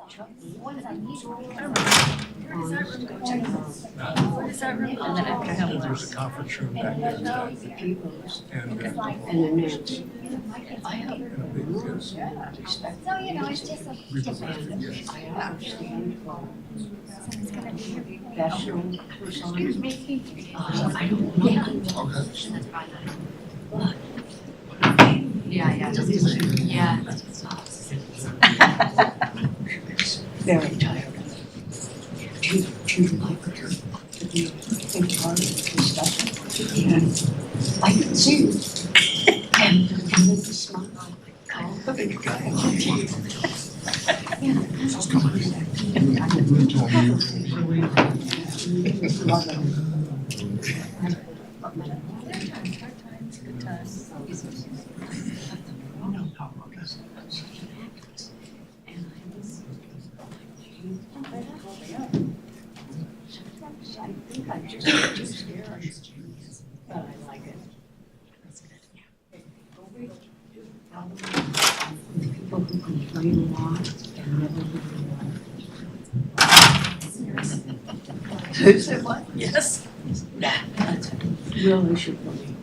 What is that room? And then after him. There's a conference room back there. And a big yes. So, it's just a different. Excuse me. I don't know. Yeah. Yeah. Very tired of it. Do you like her to be think hard and stuff? And I can see you. And then the smile. Oh, look at you guys. I think I'm just too scared, but I like it. People who complain a lot and never Who said what? Yes. Yeah, that's it. Really should believe it.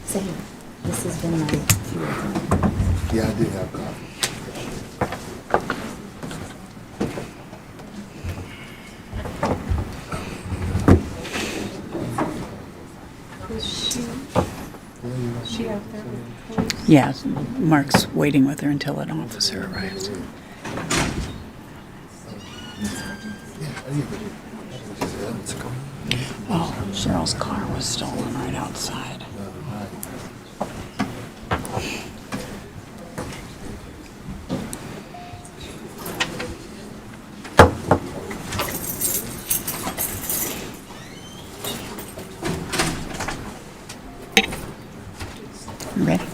Same. This has been my fuel. Yeah, I did have coffee. She out there. Yeah, Mark's waiting with her until an officer arrives. Oh, Cheryl's car was stolen right outside. You ready?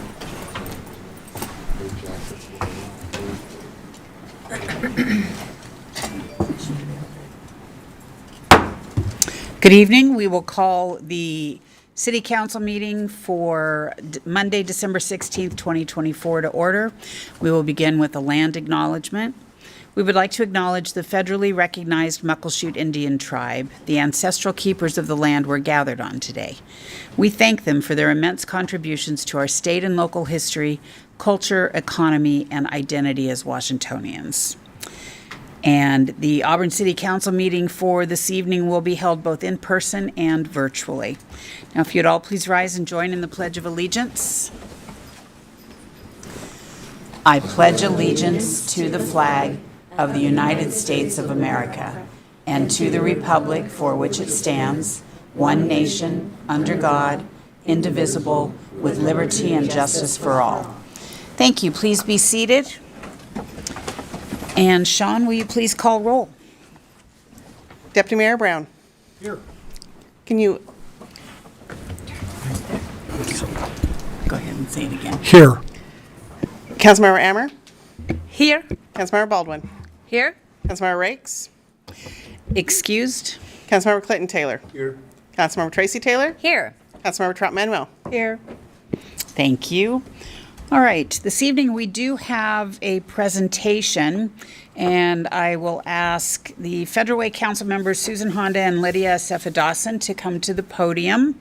Good evening. We will call the City Council meeting for Monday, December 16th, 2024 to order. We will begin with a land acknowledgement. We would like to acknowledge the federally recognized Muckleshoot Indian tribe, the ancestral keepers of the land we're gathered on today. We thank them for their immense contributions to our state and local history, culture, economy, and identity as Washingtonians. And the Auburn City Council meeting for this evening will be held both in person and virtually. Now, if you'd all please rise and join in the Pledge of Allegiance. I pledge allegiance to the flag of the United States of America and to the republic for which it stands, one nation, under God, indivisible, with liberty and justice for all. Thank you. Please be seated. And Sean, will you please call roll? Deputy Mayor Brown. Here. Can you, Go ahead and say it again. Here. Councilmember Ammer, Here. Councilmember Baldwin, Here. Councilmember Rakes, Excused? Councilmember Clinton Taylor, Here. Councilmember Tracy Taylor, Here. Councilmember Trot Manuel. Here. Thank you. All right, this evening we do have a presentation, and I will ask the Federal Way Council members Susan Honda and Lydia Sefadawson to come to the podium.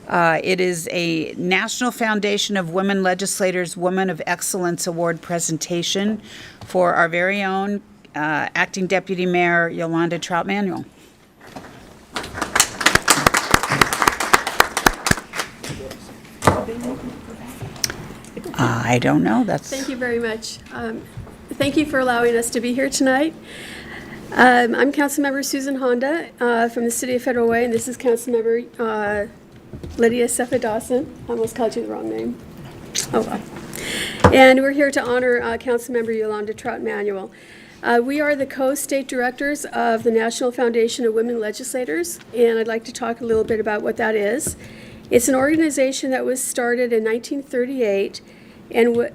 It is a National Foundation of Women Legislators Women of Excellence Award presentation for our very own Acting Deputy Mayor Yolanda Trout Manuel. I don't know. Thank you very much. Thank you for allowing us to be here tonight. I'm Councilmember Susan Honda from the City of Federal Way, and this is Councilmember Lydia Sefadawson. I almost called you the wrong name. Oh well. And we're here to honor Councilmember Yolanda Trout Manuel. We are the co-state directors of the National Foundation of Women Legislators, and I'd like to talk a little bit about what that is. It's an organization that was started in 1938 and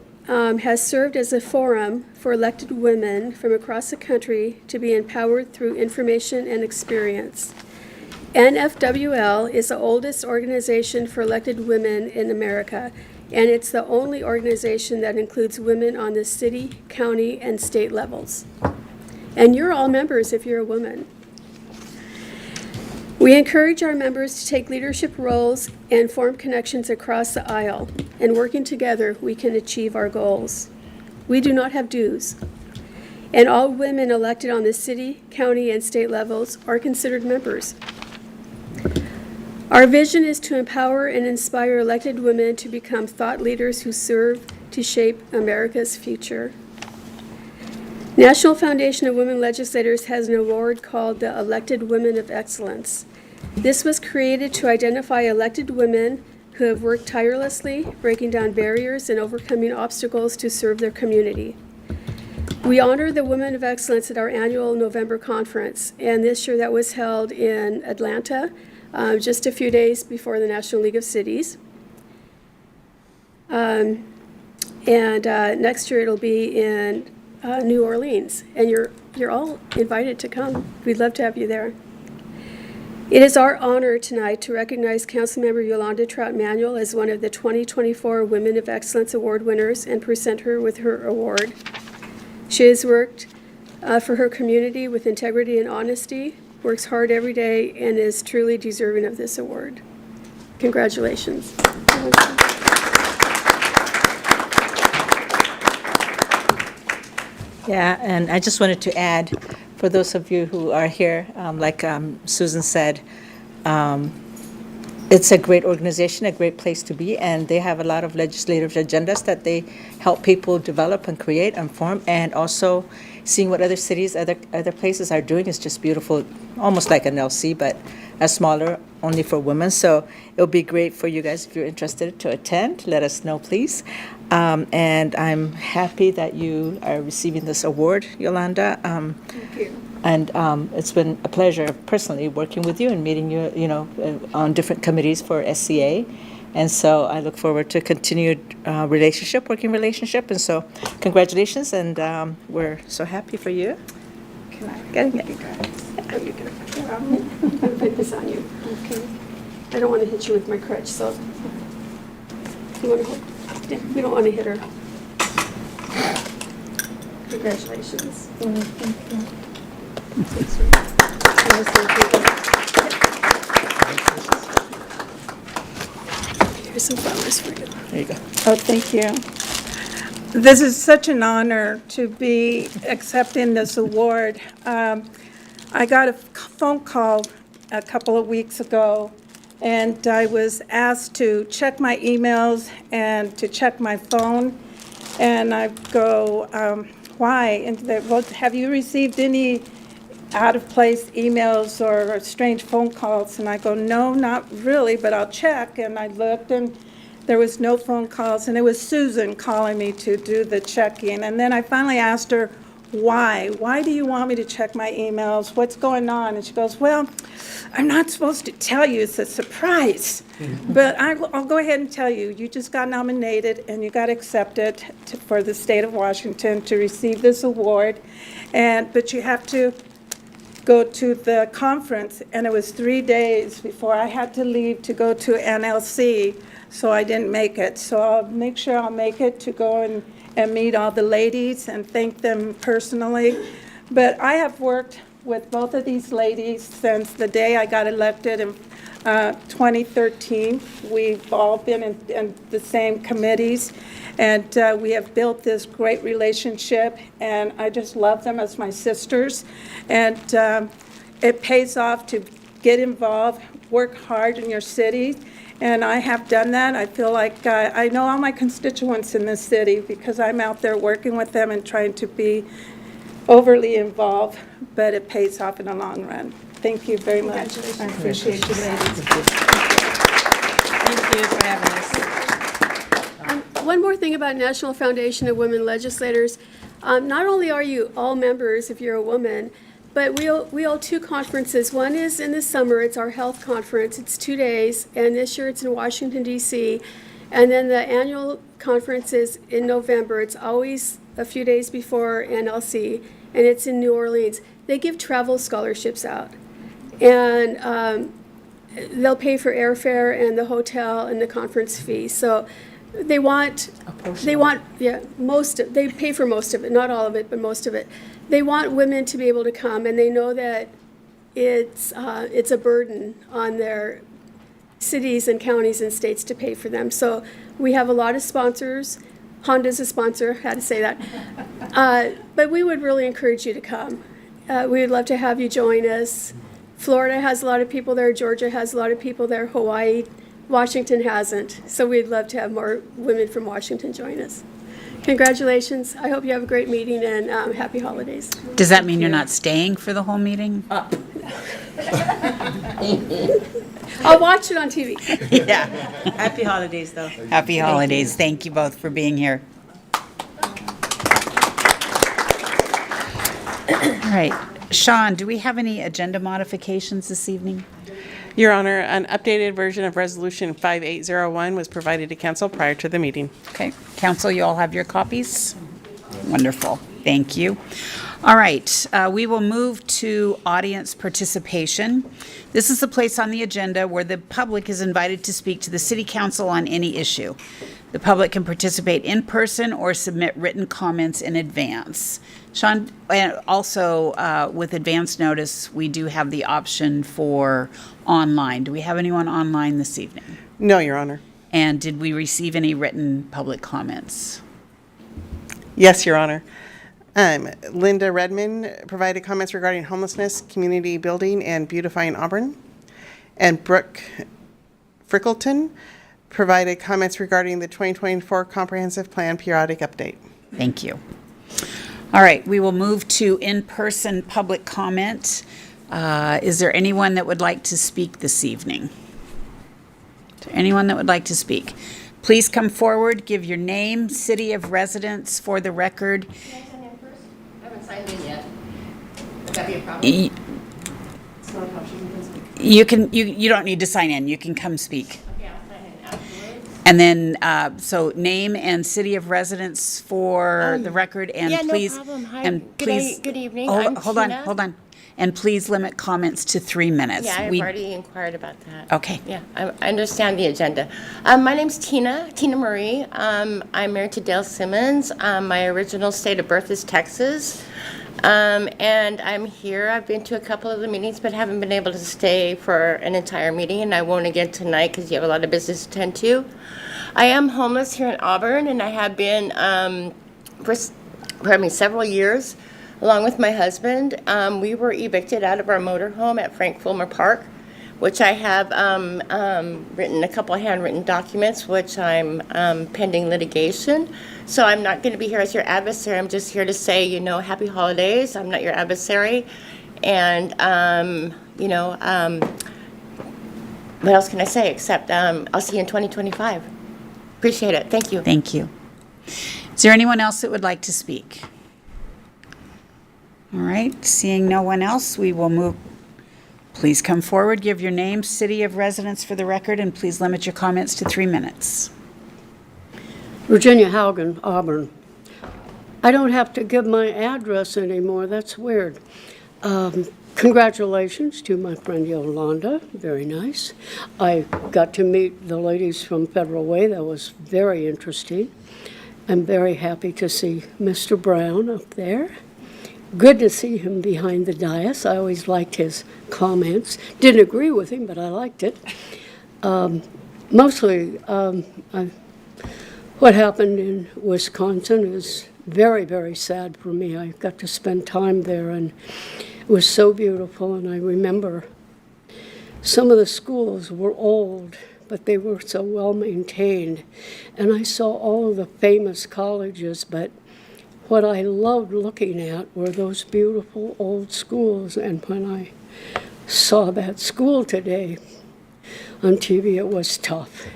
has served as a forum for elected women from across the country to be empowered through information and experience. NFWL is the oldest organization for elected women in America, and it's the only organization that includes women on the city, county, and state levels. And you're all members if you're a woman. We encourage our members to take leadership roles and form connections across the aisle, and working together, we can achieve our goals. We do not have dues, and all women elected on the city, county, and state levels are considered members. Our vision is to empower and inspire elected women to become thought leaders who serve to shape America's future. National Foundation of Women Legislators has an award called the Elected Women of Excellence. This was created to identify elected women who have worked tirelessly, breaking down barriers and overcoming obstacles to serve their community. We honor the Women of Excellence at our annual November conference, and this year that was held in Atlanta, just a few days before the National League of Cities. And next year it'll be in New Orleans, and you're all invited to come. We'd love to have you there. It is our honor tonight to recognize Councilmember Yolanda Trout Manuel as one of the 2024 Women of Excellence Award winners and present her with her award. She has worked for her community with integrity and honesty, works hard every day, and is truly deserving of this award. Congratulations. Yeah, and I just wanted to add, for those of you who are here, like Susan said, it's a great organization, a great place to be, and they have a lot of legislative agendas that they help people develop and create and form, and also seeing what other cities, other places are doing is just beautiful, almost like an LC, but a smaller, only for women. So it'll be great for you guys if you're interested to attend. Let us know, please. And I'm happy that you are receiving this award, Yolanda. Thank you. And it's been a pleasure personally working with you and meeting you, on different committees for SCA. And so I look forward to continued working relationship. And so congratulations, and we're so happy for you. Can I get it? Oh, you can. I'm going to put this on you. Okay. I don't want to hit you with my crutch, so you want to hold? Yeah, we don't want to hit her. Congratulations. Thank you. Here's some flowers for you. There you go. Oh, thank you. This is such an honor to be accepting this award. I got a phone call a couple of weeks ago, and I was asked to check my emails and to check my phone. And I go, why? And they, well, have you received any out-of-place emails or strange phone calls? And I go, no, not really, but I'll check. And I looked, and there was no phone calls, and it was Susan calling me to do the checking. And then I finally asked her, why? Why do you want me to check my emails? What's going on? And she goes, well, I'm not supposed to tell you. It's a surprise. But I'll go ahead and tell you. You just got nominated, and you got accepted for the state of Washington to receive this award. But you have to go to the conference, and it was 3 days before I had to leave to go to NLC, so I didn't make it. So I'll make sure I'll make it to go and meet all the ladies and thank them personally. But I have worked with both of these ladies since the day I got elected in 2013. We've all been in the same committees, and we have built this great relationship, and I just love them as my sisters. And it pays off to get involved, work hard in your city, and I have done that. I feel like I know all my constituents in this city because I'm out there working with them and trying to be overly involved, but it pays off in the long run. Thank you very much. I appreciate you, ladies. Thank you for having us. One more thing about National Foundation of Women Legislators. Not only are you all members if you're a woman, but we hold two conferences. One is in the summer. It's our health conference. It's 2 days, and this year it's in Washington, D.C. And then the annual conference is in November. It's always a few days before NLC, and it's in New Orleans. They give travel scholarships out, and they'll pay for airfare and the hotel and the conference fee. So they pay for most of it, not all of it, but most of it. They want women to be able to come, and they know that it's a burden on their cities and counties and states to pay for them. So we have a lot of sponsors. Honda's a sponsor, had to say that. But we would really encourage you to come. We would love to have you join us. Florida has a lot of people there. Georgia has a lot of people there. Hawaii, Washington hasn't. So we'd love to have more women from Washington join us. Congratulations. I hope you have a great meeting, and happy holidays. Does that mean you're not staying for the whole meeting? I'll watch it on TV. Yeah. Happy holidays, though. Happy holidays. Thank you both for being here. All right. Sean, do we have any agenda modifications this evening? Your Honor, an updated version of Resolution 5801 was provided to council prior to the meeting. Okay. Council, you all have your copies? Wonderful. Thank you. All right. We will move to audience participation. This is the place on the agenda where the public is invited to speak to the City Council on any issue. The public can participate in person or submit written comments in advance. Sean, and also with advance notice, we do have the option for online. Do we have anyone online this evening? No, Your Honor. And did we receive any written public comments? Yes, Your Honor. Linda Redmond provided comments regarding homelessness, community building, and beautifying Auburn. And Brooke Frickleton provided comments regarding the 2024 Comprehensive Plan Periodic Update. Thank you. All right, we will move to in-person public comment. Is there anyone that would like to speak this evening? Is there anyone that would like to speak? Please come forward, give your name, city of residence for the record. Can I sign in first? I haven't signed in yet. Would that be a problem? You don't need to sign in. You can come speak. Okay, I'll sign in afterwards. And then, so name and city of residence for the record, and Yeah, no please. problem. Hi. And Good please. day- good evening. Oh, I'm hold Tina. on, hold on. And please limit comments to 3 minutes. Yeah, I've We- already inquired about that. Okay. Yeah, I understand the agenda. My name's Tina Marie. I'm married to Dale Simmons. My original state of birth is Texas. And I'm here. I've been to a couple of the meetings, but haven't been able to stay for an entire meeting, and I won't again tonight because you have a lot of business to attend to. I am homeless here in Auburn, and I have been for several years, along with my husband. We were evicted out of our motorhome at Frank Fulmer Park, which I have written a couple of handwritten documents, which I'm pending litigation. So I'm not going to be here as your adversary. I'm just here to say, happy holidays. I'm not your adversary. And, what else can I say except I'll see you in 2025. Appreciate it. Thank you. Thank you. Is there anyone else that would like to speak? All right, seeing no one else, we will move. Please come forward, give your name, city of residence for the record, and please limit your comments to 3 minutes. Virginia Haugen, Auburn. I don't have to give my address anymore. That's weird. Congratulations to my friend Yolanda. Very nice. I got to meet the ladies from Federal Way. That was very interesting. I'm very happy to see Mr. Brown up there. Good to see him behind the dais. I always liked his comments. Didn't agree with him, but I liked it. Mostly, what happened in Wisconsin is very, very sad for me. I got to spend time there, and it was so beautiful. And I remember some of the schools were old, but they were so well maintained. And I saw all of the famous colleges, but what I loved looking at were those beautiful old schools. And when I saw that school today on TV, it was tough.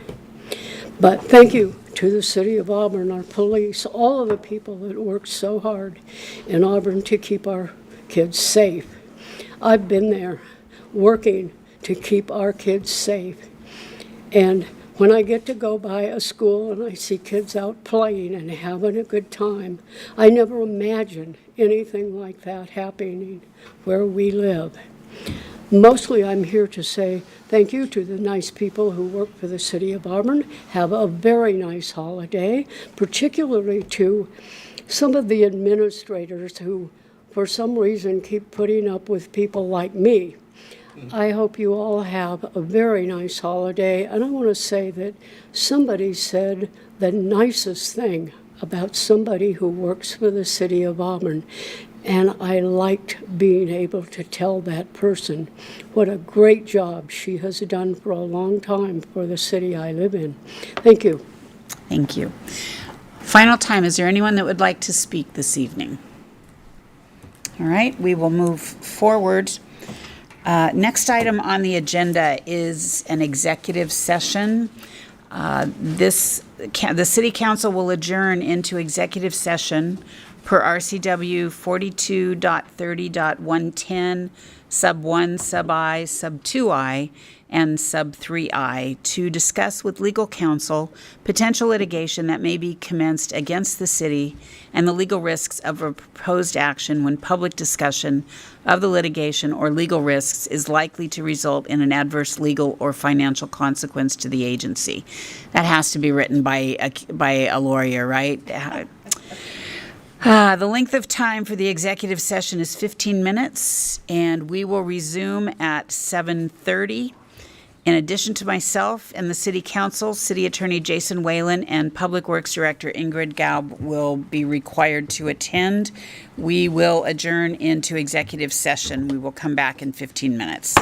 But thank you to the city of Auburn, our police, all of the people that worked so hard in Auburn to keep our kids safe. I've been there working to keep our kids safe. And when I get to go by a school and I see kids out playing and having a good time, I never imagined anything like that happening where we live. Mostly I'm here to say thank you to the nice people who work for the city of Auburn. Have a very nice holiday, particularly to some of the administrators who, for some reason, keep putting up with people like me. I hope you all have a very nice holiday. And I want to say that somebody said the nicest thing about somebody who works for the city of Auburn. And I liked being able to tell that person what a great job she has done for a long time for the city I live in. Thank you. Thank you. Final time, is there anyone that would like to speak this evening? All right, we will move forward. Next item on the agenda is an executive session. The City Council will adjourn into executive session per RCW 42.30.110, sub 1, sub I, sub 2I, and sub 3I to discuss with legal counsel potential litigation that may be commenced against the city and the legal risks of a proposed action when public discussion of the litigation or legal risks is likely to result in an adverse legal or financial consequence to the agency. That has to be written by a lawyer, right? The length of time for the executive session is 15 minutes, and we will resume at 7:30. In addition to myself and the City Council, City Attorney Jason Whalen and Public Works Director Ingrid Gaub will be required to attend. We will adjourn into executive session. We will come back in 15 minutes.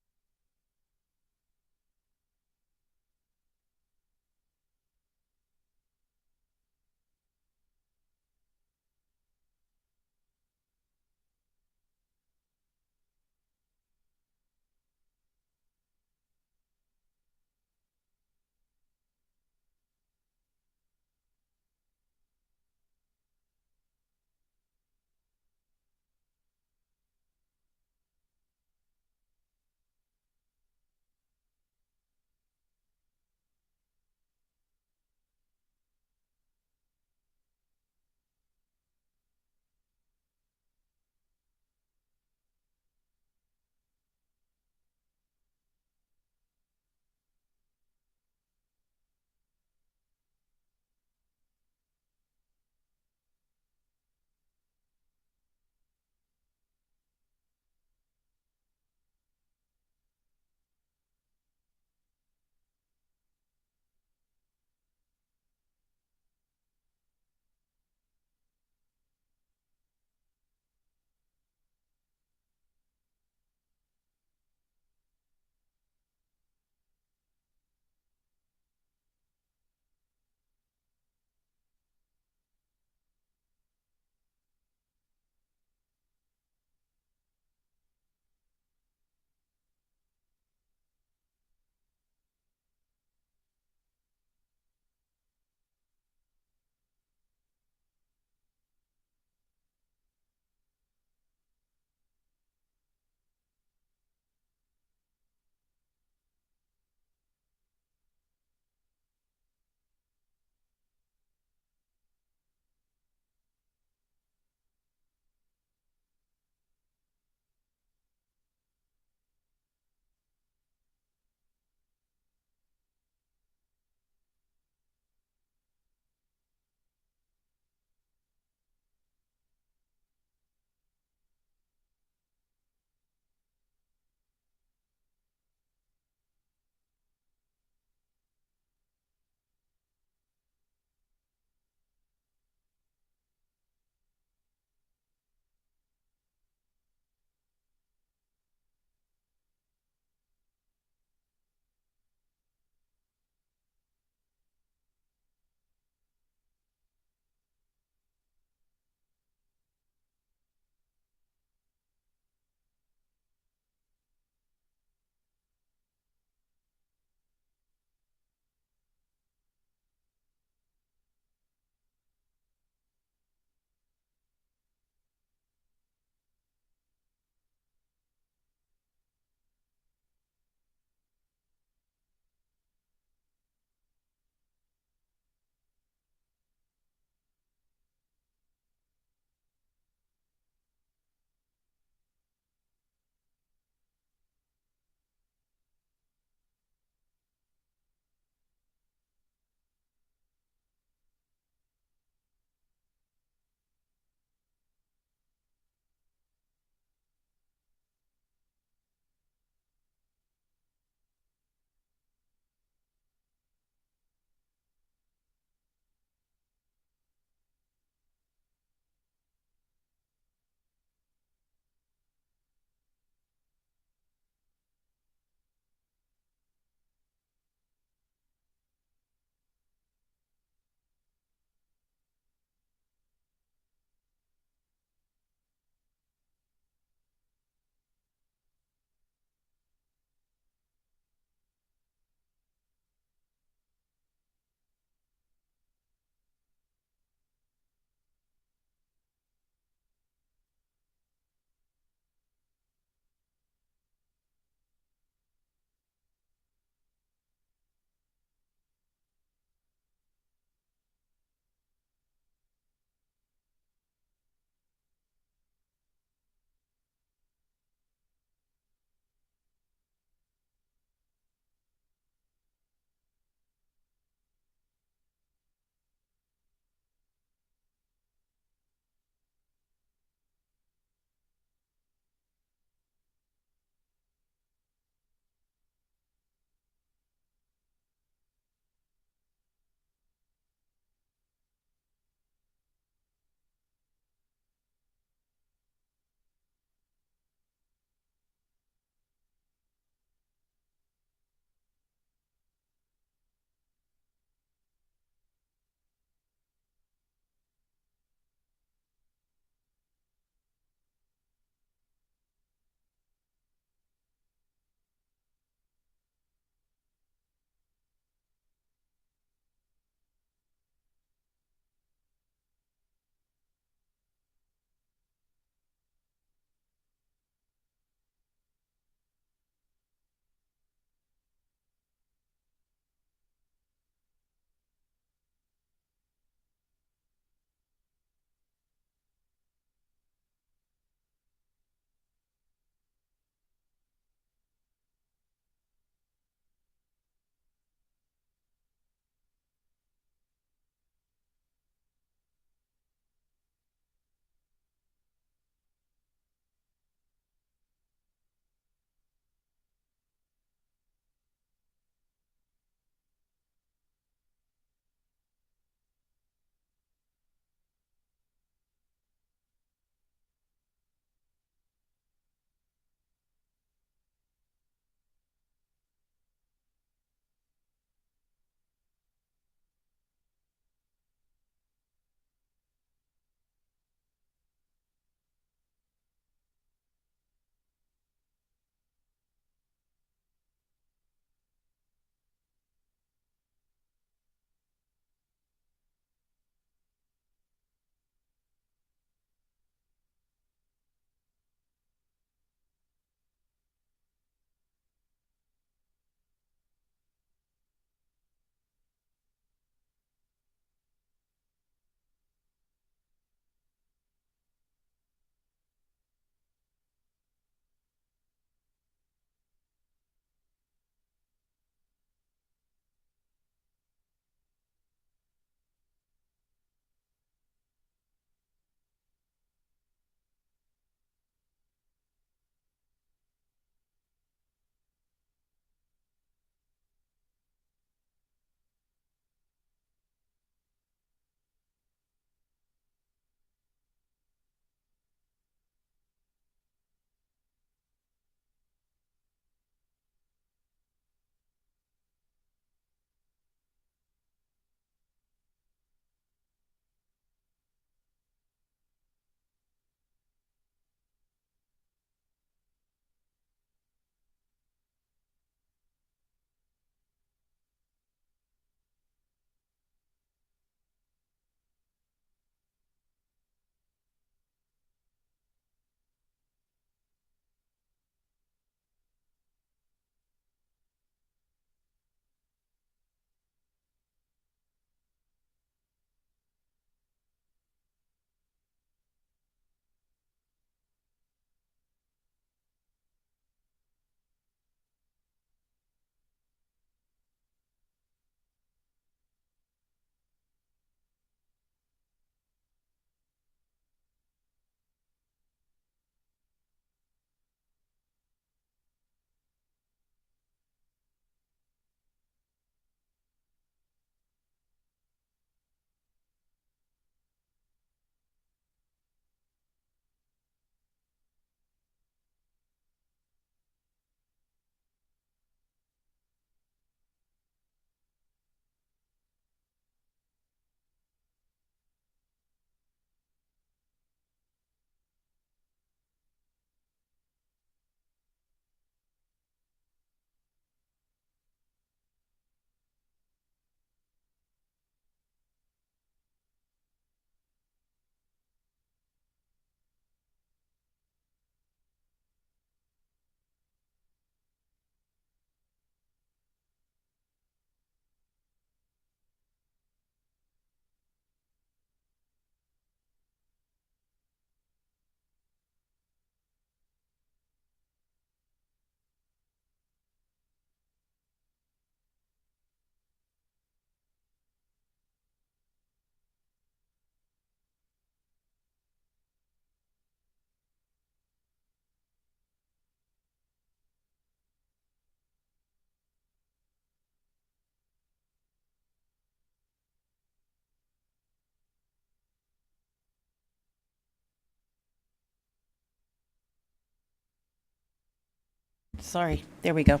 Sorry, there we go.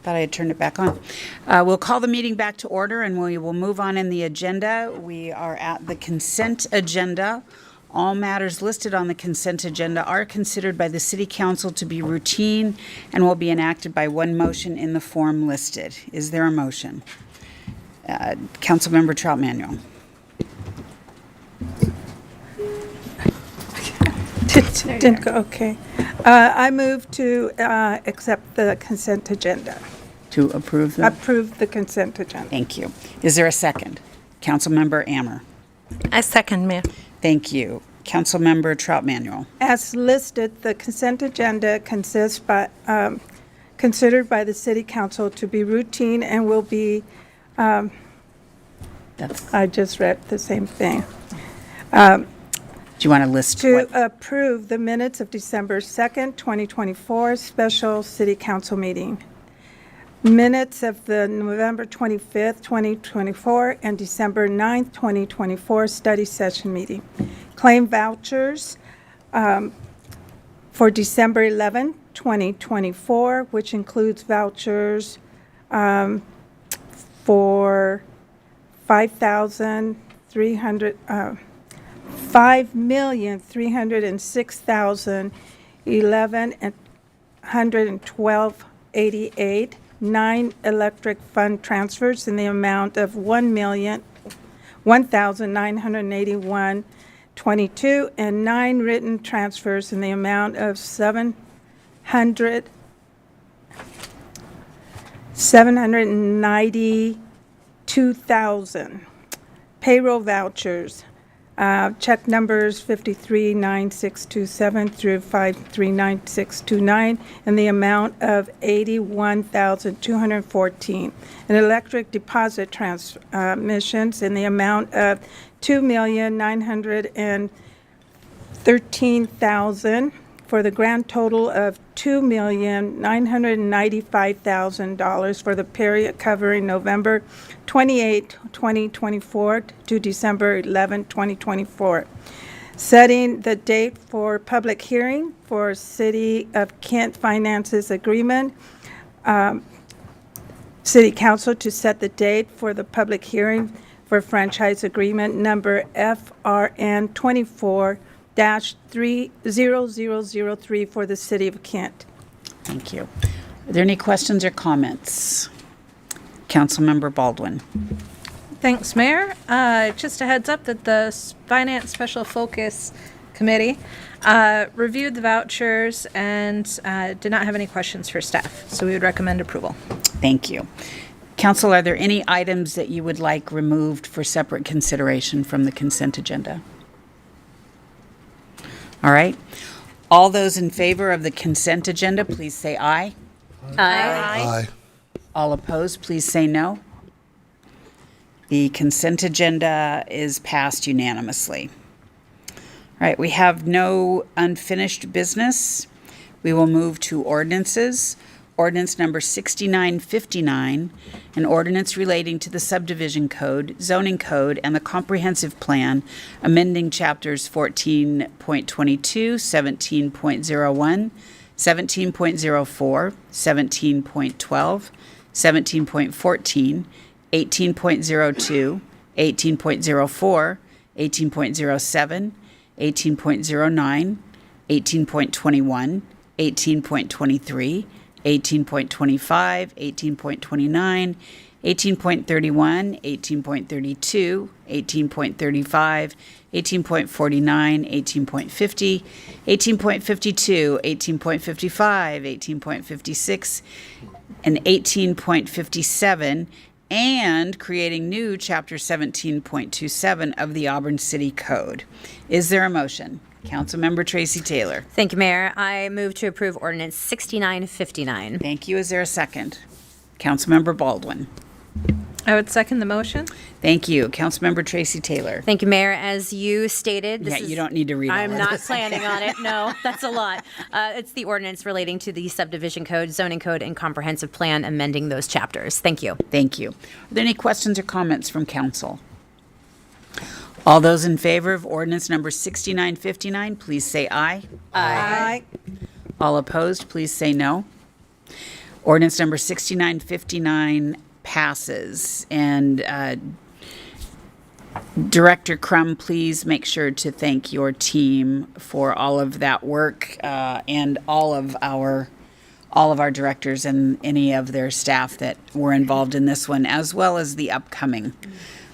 Thought I had turned it back on. We'll call the meeting back to order and we will move on in the agenda. We are at the consent agenda. All matters listed on the consent agenda are considered by the City Council to be routine and will be enacted by one motion in the form listed. Is there a motion? Councilmember Trout Manuel. Didn't go, okay. I move to accept the consent agenda. To approve the? Approve the consent agenda. Thank you. Is there a second? Councilmember Ammer. I second, Mayor. Thank you. Councilmember Trout Manuel. As listed, the consent agenda consists by, considered by the City Council to be routine and will be, I just read the same thing. Do you want to list To what? approve the minutes of December 2nd, 2024, special City Council meeting. Minutes of the November 25th, 2024, and December 9th, 2024 study session meeting. Claim vouchers for December 11th, 2024, which includes vouchers for 5,306,112.88. 9 electric fund transfers in the amount of $1,981.22, and 9 written transfers in the amount of $792,000. Payroll vouchers. Check numbers 539627 through 539629 in the amount of $81,214. And electric deposit transmissions in the amount of $2,913,000 for the grand total of $2,995,000 for the period covering November 28, 2024 to December 11, 2024. Setting the date for public hearing for City of Kent Finances Agreement. City Council to set the date for the public hearing for franchise agreement number FRN 24-30003 for the City of Kent. Thank you. Are there any questions or comments? Councilmember Baldwin. Thanks, Mayor. Just a heads up that the Finance Special Focus Committee reviewed the vouchers and did not have any questions for staff, so we would recommend approval. Thank you. Council, are there any items that you would like removed for separate consideration from the consent agenda? All right. All those in favor of the consent agenda, please say aye. Aye. All opposed, please say no. The consent agenda is passed unanimously. All right, we have no unfinished business. We will move to ordinances. Ordinance number 6959, an ordinance relating to the subdivision code, zoning code, and the comprehensive plan, amending chapters 14.22, 17.01, 17.04, 17.12, 17.14, 18.02, 18.04, 18.07, 18.09, 18.21, 18.23, 18.25, 18.29, 18.31, 18.32, 18.35, 18.49, 18.50, 18.52, 18.55, 18.56, and 18.57, and creating new Chapter 17.27 of the Auburn City Code. Is there a motion? Councilmember Tracy Taylor. Thank you, Mayor. I move to approve ordinance 6959. Thank you. Is there a second? Councilmember Baldwin. I would second the motion. Thank you. Councilmember Tracy Taylor. Thank you, Mayor. As you stated, this Yeah, is... you don't need to read all I'm of not this. planning on it. No, that's a lot. It's the ordinance relating to the subdivision code, zoning code, and comprehensive plan, amending those chapters. Thank you. Thank you. Are there any questions or comments from council? All those in favor of ordinance number 6959, please say aye. Aye. All opposed, please say no. Ordinance number 6959 passes. And Director Crum, please make sure to thank your team for all of that work and all of our directors and any of their staff that were involved in this one, as well as the upcoming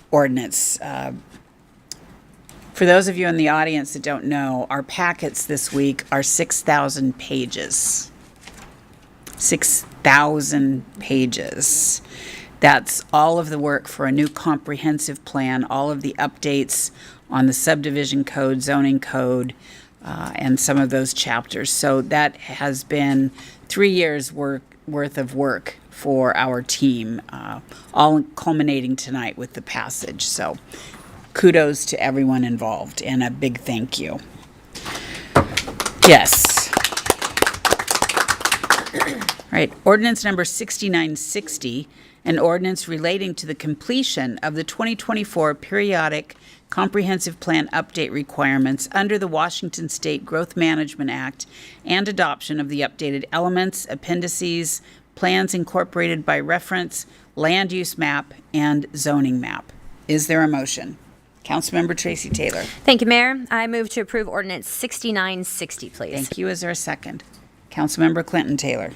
ordinance. For those of you in the audience that don't know, our packets this week are 6,000 pages. 6,000 pages. That's all of the work for a new comprehensive plan, all of the updates on the subdivision code, zoning code, and some of those chapters. So that has been 3 years' worth of work for our team, all culminating tonight with the passage. So kudos to everyone involved and a big thank you. Yes. All right, ordinance number 6960, an ordinance relating to the completion of the 2024 periodic comprehensive plan update requirements under the Washington State Growth Management Act and adoption of the updated elements, appendices, plans incorporated by reference, land use map, and zoning map. Is there a motion? Councilmember Tracy Taylor. Thank you, Mayor. I move to approve ordinance 6960, please. Thank you. Is there a second? Councilmember Clinton Taylor.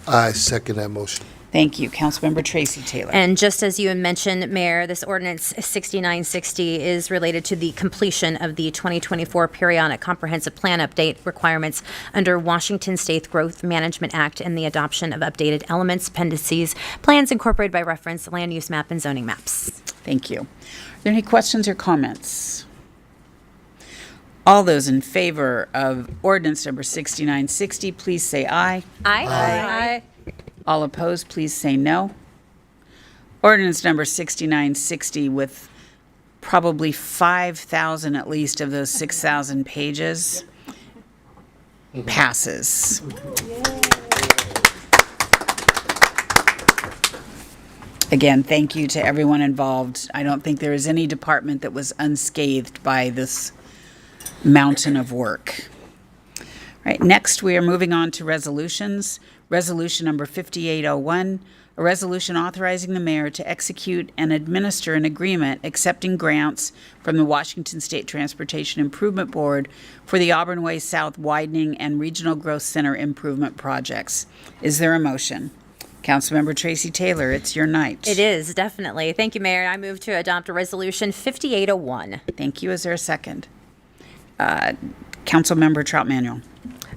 I second that motion. Thank you. Councilmember Tracy Taylor. And just as you had mentioned, Mayor, this ordinance 6960 is related to the completion of the 2024 periodic comprehensive plan update requirements under Washington State Growth Management Act and the adoption of updated elements, appendices, plans incorporated by reference, land use map, and zoning maps. Thank you. Are there any questions or comments? All those in favor of ordinance number 6960, please say aye. Aye. Aye. All opposed, please say no. Ordinance number 6960 with probably 5,000 at least of those 6,000 pages passes. Again, thank you to everyone involved. I don't think there is any department that was unscathed by this mountain of work. All right, next we are moving on to resolutions. Resolution number 5801, a resolution authorizing the mayor to execute and administer an agreement accepting grants from the Washington State Transportation Improvement Board for the Auburn Way South widening and regional growth center improvement projects. Is there a motion? Councilmember Tracy Taylor, it's your night. It is, definitely. Thank you, Mayor. I move to adopt a resolution 5801. Thank you. Is there a second? Councilmember Trout Manuel.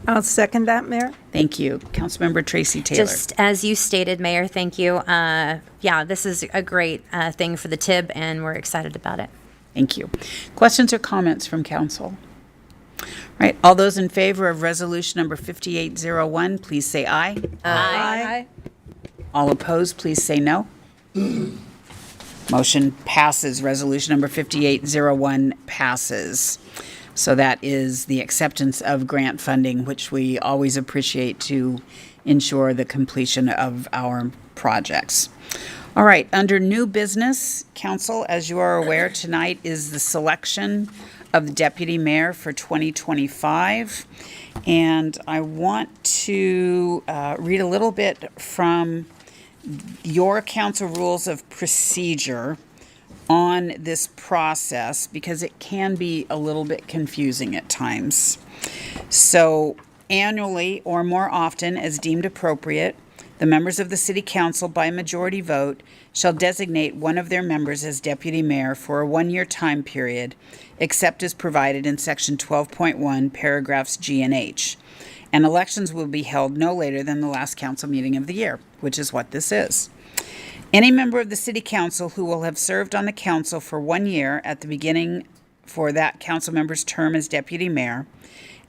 I'll second that, Mayor. Thank you. Councilmember Tracy Taylor. Just as you stated, Mayor, thank you. Yeah, this is a great thing for the TIB, and we're excited about it. Thank you. Questions or comments from council? All right, all those in favor of resolution number 5801, please say aye. Aye. All opposed, please say no. Motion passes. Resolution number 5801 passes. So that is the acceptance of grant funding, which we always appreciate to ensure the completion of our projects. All right, under new business, council, as you are aware, tonight is the selection of the deputy mayor for 2025. And I want to read a little bit from your council rules of procedure on this process because it can be a little bit confusing at times. So annually or more often as deemed appropriate, the members of the city council by majority vote shall designate one of their members as deputy mayor for a one-year time period, except as provided in section 12.1, paragraphs G and H. And elections will be held no later than the last council meeting of the year, which is what this is. Any member of the city council who will have served on the council for 1 year at the beginning for that council member's term as deputy mayor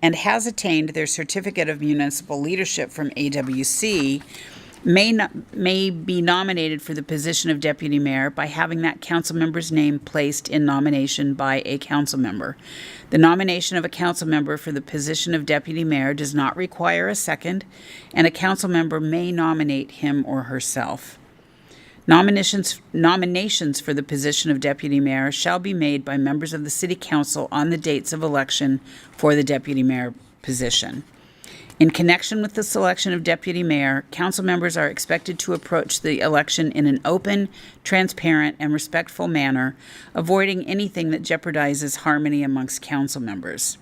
and has attained their certificate of municipal leadership from AWC may be nominated for the position of deputy mayor by having that council member's name placed in nomination by a council member. The nomination of a council member for the position of deputy mayor does not require a second, and a council member may nominate him or herself. Nominations for the position of deputy mayor shall be made by members of the city council on the dates of election for the deputy mayor position. In connection with the selection of deputy mayor, council members are expected to approach the election in an open, transparent, and respectful manner, avoiding anything that jeopardizes harmony amongst council members.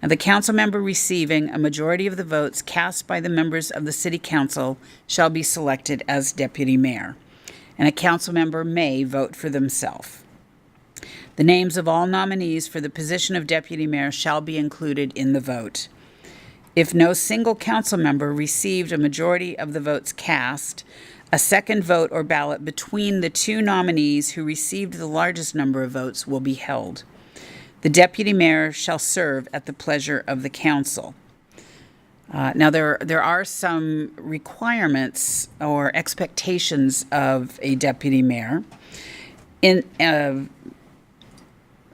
Now, the council member receiving a majority of the votes cast by the members of the city council shall be selected as deputy mayor, and a council member may vote for themselves. The names of all nominees for the position of deputy mayor shall be included in the vote. If no single council member received a majority of the votes cast, a second vote or ballot between the two nominees who received the largest number of votes will be held. The deputy mayor shall serve at the pleasure of the council. Now, there are some requirements or expectations of a deputy mayor.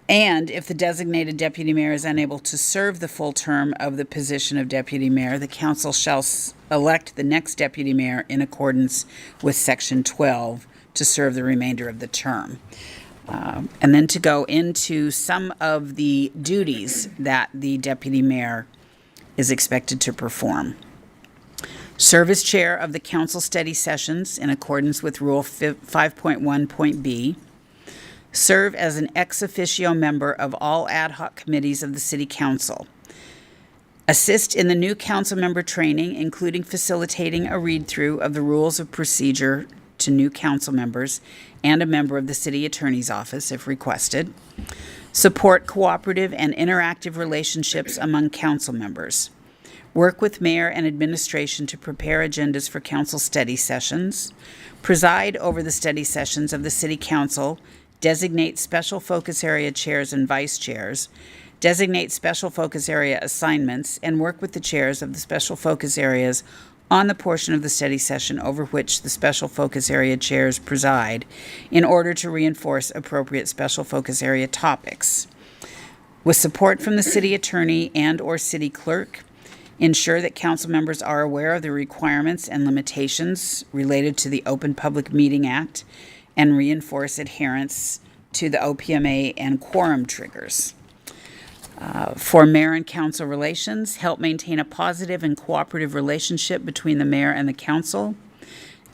And if the designated deputy mayor is unable to serve the full term of the position of deputy mayor, the council shall elect the next deputy mayor in accordance with Section 12 to serve the remainder of the term. And then to go into some of the duties that the deputy mayor is expected to perform. Serve as chair of the council study sessions in accordance with Rule 5.1.b. Serve as an ex officio member of all ad hoc committees of the City Council. Assist in the new council member training, including facilitating a read-through of the rules of procedure to new council members and a member of the City Attorney's Office if requested. Support cooperative and interactive relationships among council members. Work with mayor and administration to prepare agendas for council study sessions. Preside over the study sessions of the City Council. Designate special focus area chairs and vice chairs, designate special focus area assignments, and work with the chairs of the special focus areas on the portion of the study session over which the special focus area chairs preside in order to reinforce appropriate special focus area topics. With support from the city attorney and/or city clerk, ensure that council members are aware of the requirements and limitations related to the Open Public Meeting Act and reinforce adherence to the OPMA and quorum triggers. For mayor and council relations, help maintain a positive and cooperative relationship between the mayor and the council.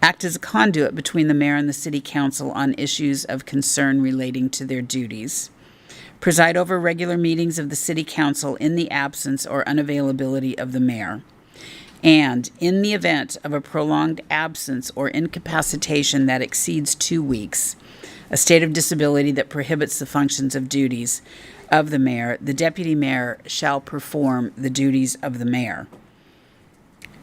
Act as a conduit between the mayor and the city council on issues of concern relating to their duties. Preside over regular meetings of the city council in the absence or unavailability of the mayor. And in the event of a prolonged absence or incapacitation that exceeds 2 weeks, a state of disability that prohibits the functions of duties of the mayor, the deputy mayor shall perform the duties of the mayor.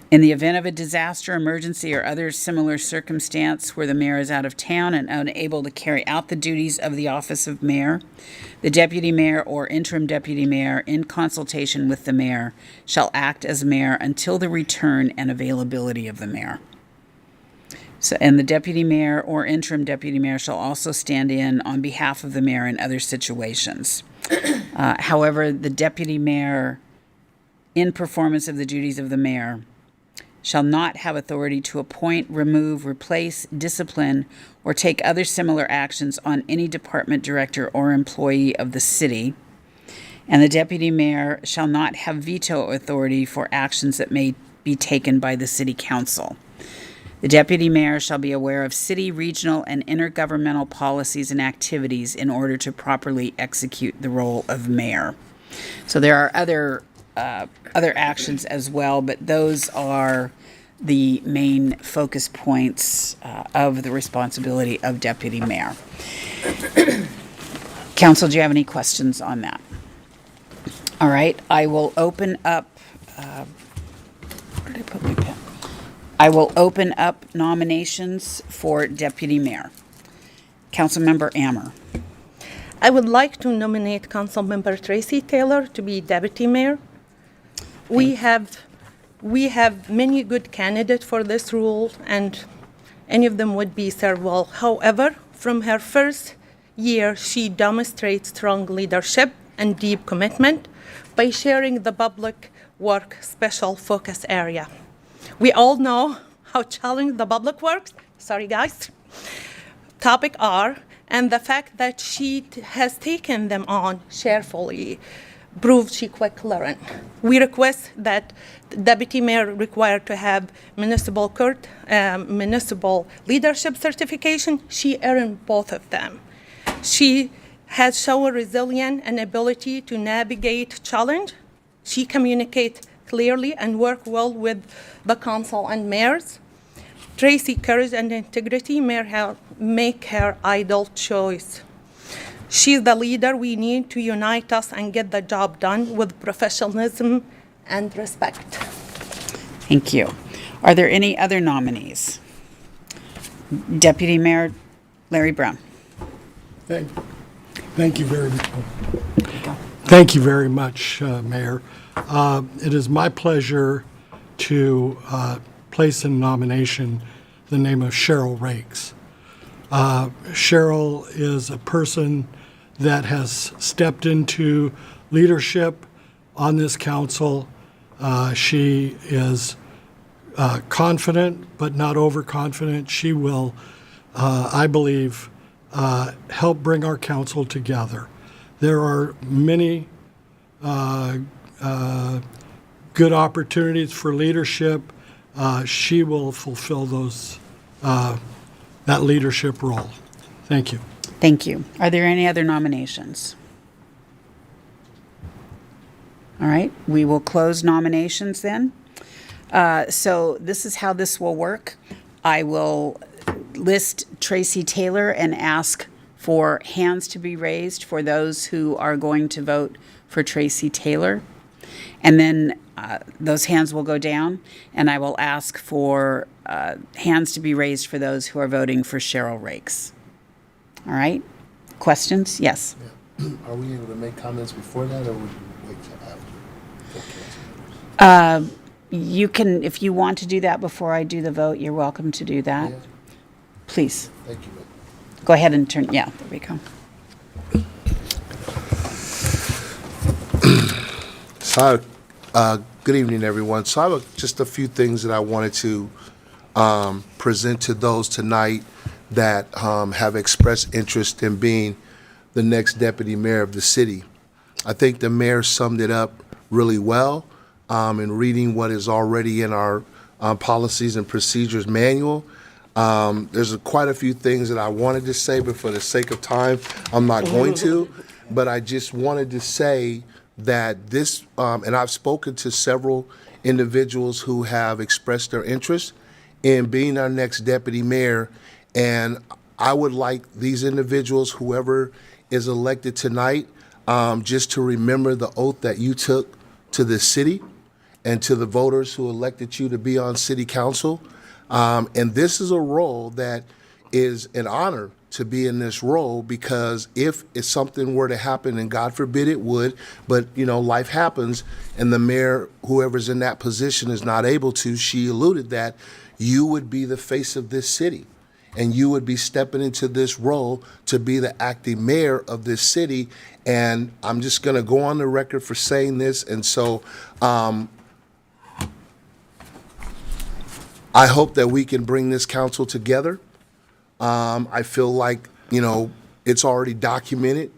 In the event of a disaster, emergency, or other similar circumstance where the mayor is out of town and unable to carry out the duties of the office of mayor, the deputy mayor or interim deputy mayor, in consultation with the mayor, shall act as mayor until the return and availability of the mayor. And the deputy mayor or interim deputy mayor shall also stand in on behalf of the mayor in other situations. However, the deputy mayor, in performance of the duties of the mayor, shall not have authority to appoint, remove, replace, discipline, or take other similar actions on any department director or employee of the city. And the deputy mayor shall not have veto authority for actions that may be taken by the city council. The deputy mayor shall be aware of city, regional, and intergovernmental policies and activities in order to properly execute the role of mayor. So there are other actions as well, but those are the main focus points of the responsibility of deputy mayor. Council, do you have any questions on that? All right, I will open up, where did I put my pen? I will open up nominations for deputy mayor. Councilmember Ammer. I would like to nominate Councilmember Tracy Taylor to be deputy mayor. We have many good candidates for this role, and any of them would be served well. However, from her first year, she demonstrates strong leadership and deep commitment by sharing the public work special focus area. We all know how challenging the public works, topic are, and the fact that she has taken them on cheerfully prove she quick learn. We request that the deputy mayor required to have municipal court, municipal leadership certification. She earned both of them. She has shown resilience and ability to navigate challenge. She communicates clearly and work well with the council and mayors. Tracy courage and integrity make her ideal choice. She's the leader we need to unite us and get the job done with professionalism and respect. Thank you. Are there any other nominees? Deputy Mayor Larry Brown. Thank you very much. Thank you very much, Mayor. It is my pleasure to place in nomination the name of Cheryl Rakes. Cheryl is a person that has stepped into leadership on this council. She is confident, but not overconfident. She will, I believe, help bring our council together. There are many good opportunities for leadership. She will fulfill those that leadership role. Thank you. Thank you. Are there any other nominations? All right, we will close nominations then. So this is how this will work. I will list Tracy Taylor and ask for hands to be raised for those who are going to vote for Tracy Taylor. And then those hands will go down, and I will ask for hands to be raised for those who are voting for Cheryl Rakes. All right? Questions? Yes. Are we able to make comments before that, or would we wait till after? You can, if you want to do that before I do the vote, you're welcome to do that. Yeah. Please. Thank you, ma'am. Go ahead and turn, yeah, there we go. So, good evening, everyone. So I have just a few things that I wanted to present to those tonight that have expressed interest in being the next deputy mayor of the city. I think the mayor summed it up really well in reading what is already in our policies and procedures manual. There's quite a few things that I wanted to say, but for the sake of time, I'm not going to. But I just wanted to say that this, and I've spoken to several individuals who have expressed their interest in being our next deputy mayor, and I would like these individuals, whoever is elected tonight, just to remember the oath that you took to this city and to the voters who elected you to be on city council. And this is a role that is an honor to be in this role, because if something were to happen, and God forbid it would, but life happens, and the mayor, whoever's in that position, is not able to, she alluded that you would be the face of this city, and you would be stepping into this role to be the acting mayor of this city. And I'm just going to go on the record for saying this, and so I hope that we can bring this council together. I feel like, it's already documented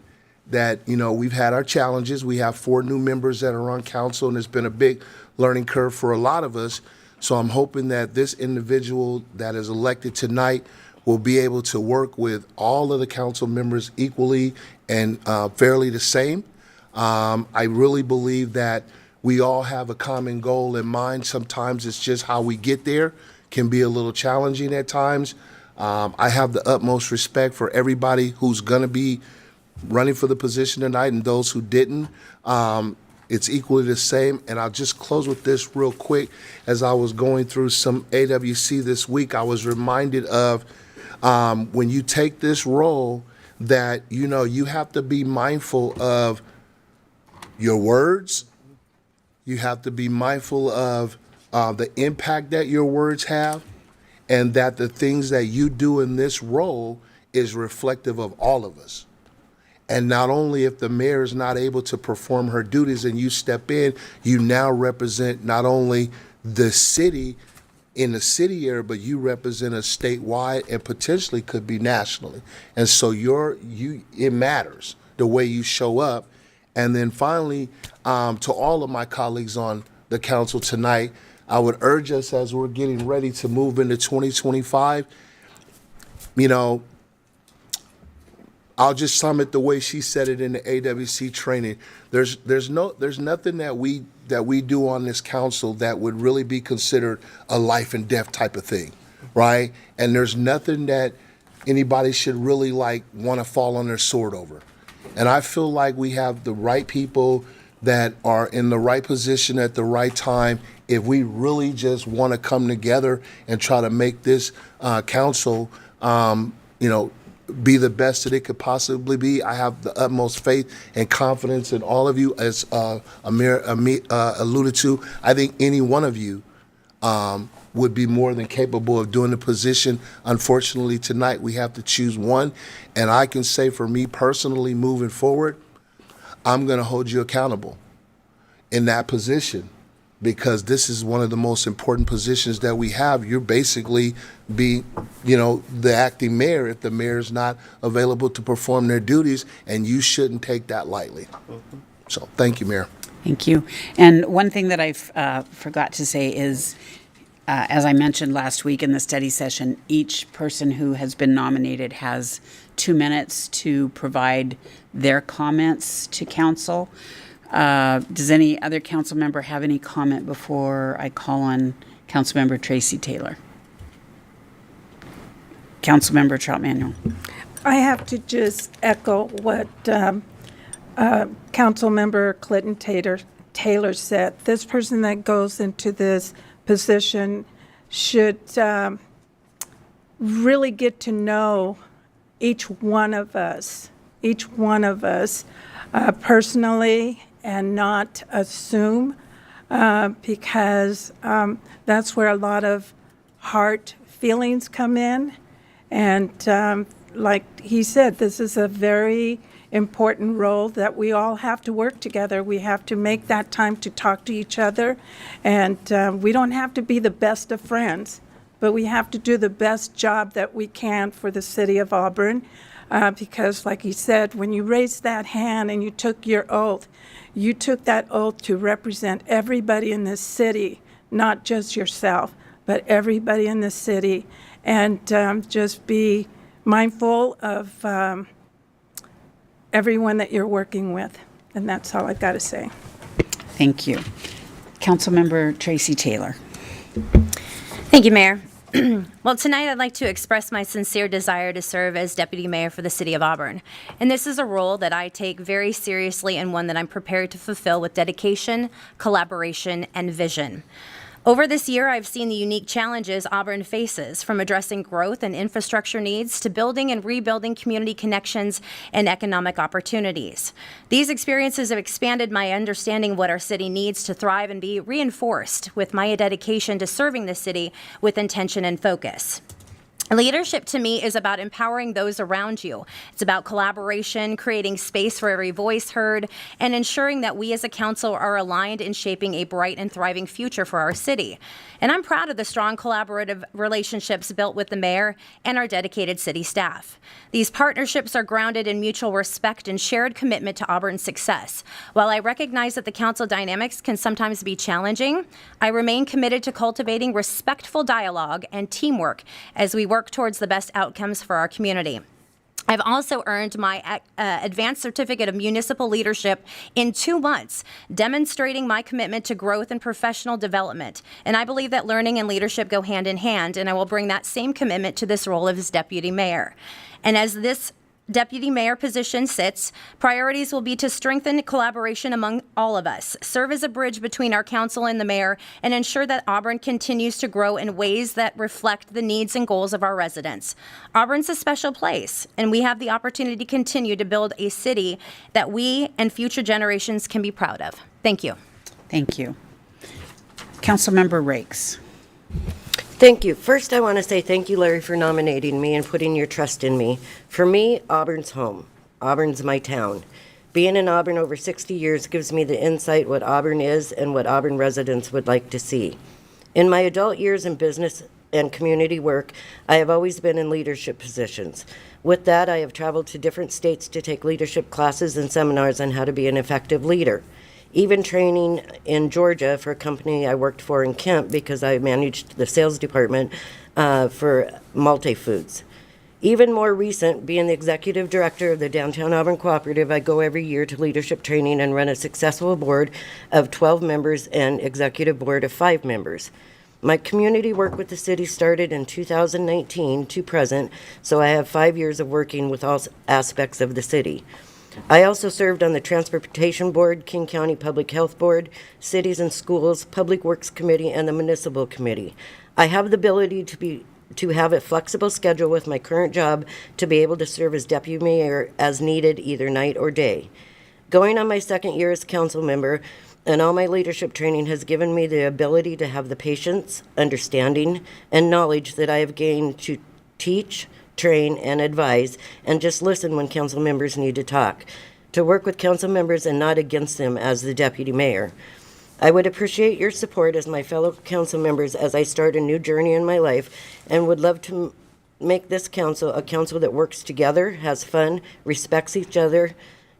that, we've had our challenges. We have 4 new members that are on council, and it's been a big learning curve for a lot of us. So I'm hoping that this individual that is elected tonight will be able to work with all of the council members equally and fairly the same. I really believe that we all have a common goal in mind. Sometimes it's just how we get there can be a little challenging at times. I have the utmost respect for everybody who's going to be running for the position tonight and those who didn't. It's equally the same. And I'll just close with this real quick. As I was going through some AWC this week, I was reminded of when you take this role that, you have to be mindful of your words. You have to be mindful of the impact that your words have, and that the things that you do in this role is reflective of all of us. And not only if the mayor is not able to perform her duties and you step in, you now represent not only the city in the city area, but you represent us statewide and potentially could be nationally. And so it matters the way you show up. And then finally, to all of my colleagues on the council tonight, I would urge us as we're getting ready to move into 2025, you know, I'll just sum it the way she said it in the AWC training. There's nothing that we do on this council that would really be considered a life and death type of thing, right? And there's nothing that anybody should really like want to fall on their sword over. And I feel like we have the right people that are in the right position at the right time if we really just want to come together and try to make this council, be the best that it could possibly be. I have the utmost faith and confidence in all of you, as Amir alluded to. I think any one of you would be more than capable of doing the position. Unfortunately, tonight we have to choose one, and I can say for me personally, moving forward, I'm going to hold you accountable in that position, because this is one of the most important positions that we have. You're basically the acting mayor if the mayor is not available to perform their duties, and you shouldn't take that lightly. So thank you, Mayor. Thank you. And one thing that I forgot to say is, as I mentioned last week in the study session, each person who has been nominated has 2 minutes to provide their comments to council. Does any other council member have any comment before I call on Councilmember Tracy Taylor? Councilmember Trout-Manuel. I have to just echo what Councilmember Clinton Taylor said. This person that goes into this position should really get to know each one of us personally, and not assume, because that's where a lot of heart feelings come in. And like he said, this is a very important role that we all have to work together. We have to make that time to talk to each other. And we don't have to be the best of friends, but we have to do the best job that we can for the city of Auburn. Because like he said, when you raised that hand and you took your oath, you took that oath to represent everybody in this city, not just yourself, but everybody in the city. And just be mindful of everyone that you're working with. And that's all I've got to say. Thank you. Councilmember Tracy Taylor. Thank you, Mayor. Well, tonight I'd like to express my sincere desire to serve as Deputy Mayor for the City of Auburn. And this is a role that I take very seriously, and one that I'm prepared to fulfill with dedication, collaboration, and vision. Over this year, I've seen the unique challenges Auburn faces, from addressing growth and infrastructure needs to building and rebuilding community connections and economic opportunities. These experiences have expanded my understanding of what our city needs to thrive, and be reinforced with my dedication to serving the city with intention and focus. Leadership to me is about empowering those around you. It's about collaboration, creating space for every voice heard, and ensuring that we as a council are aligned in shaping a bright and thriving future for our city. And I'm proud of the strong collaborative relationships built with the mayor and our dedicated city staff. These partnerships are grounded in mutual respect and shared commitment to Auburn's success. While I recognize that the council dynamics can sometimes be challenging, I remain committed to cultivating respectful dialogue and teamwork as we work towards the best outcomes for our community. I've also earned my advanced certificate of municipal leadership in 2 months, demonstrating my commitment to growth and professional development. And I believe that learning and leadership go hand in hand, and I will bring that same commitment to this role as deputy mayor. And as this deputy mayor position sits, priorities will be to strengthen collaboration among all of us, serve as a bridge between our council and the mayor, and ensure that Auburn continues to grow in ways that reflect the needs and goals of our residents. Auburn's a special place, and we have the opportunity to continue to build a city that we and future generations can be proud of. Thank you. Thank you. Councilmember Rakes. Thank you. First, I want to say thank you, Larry, for nominating me and putting your trust in me. For me, Auburn's home. Auburn's my town. Being in Auburn over 60 years gives me the insight what Auburn is and what Auburn residents would like to see. In my adult years in business and community work, I have always been in leadership positions. With that, I have traveled to different states to take leadership classes and seminars on how to be an effective leader. Even training in Georgia for a company I worked for in Kemp because I managed the sales department for multi-foods. Even more recent, being the executive director of the Downtown Auburn Cooperative, I go every year to leadership training and run a successful board of 12 members and executive board of 5 members. My community work with the city started in 2019 to present, so I have 5 years of working with all aspects of the city. I also served on the Transportation Board, King County Public Health Board, Cities and Schools, Public Works Committee, and the Municipal Committee. I have the ability to have a flexible schedule with my current job to be able to serve as deputy mayor as needed, either night or day. Going on my second year as council member and all my leadership training has given me the ability to have the patience, understanding, and knowledge that I have gained to teach, train, and advise, and just listen when council members need to talk, to work with council members and not against them as the deputy mayor. I would appreciate your support as my fellow council members as I start a new journey in my life and would love to make this council a council that works together, has fun, respects each other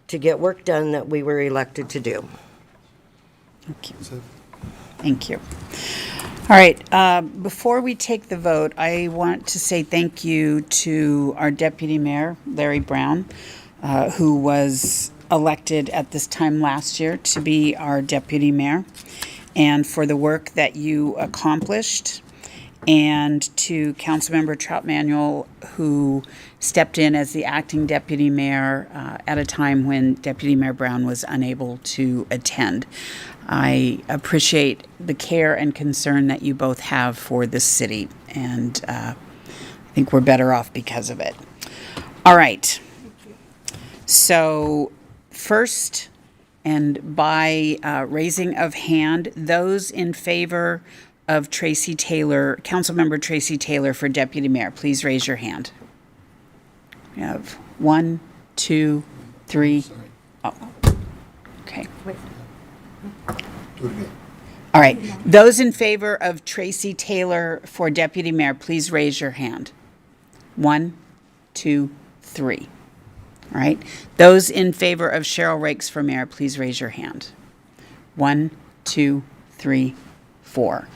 to get work done that we were elected to do. Thank you. Thank you. All right, before we take the vote, I want to say thank you to our Deputy Mayor, Larry Brown, who was elected at this time last year to be our Deputy Mayor, and for the work that you accomplished, and to Councilmember Trout Manuel, who stepped in as the acting Deputy Mayor at a time when Deputy Mayor Brown was unable to attend. I appreciate the care and concern that you both have for this city, and I think we're better off because of it. All right. So first, and by raising of hand, those in favor of Tracy Taylor, Councilmember Tracy Taylor for Deputy Mayor, please raise your hand. We have 1, 2, 3. Oh, okay. Do it again. All right. Those in favor of Tracy Taylor for Deputy Mayor, please raise your hand. 1, 2, 3. All right. Those in favor of Cheryl Rakes for mayor, please raise your hand. 1, 2, 3, 4.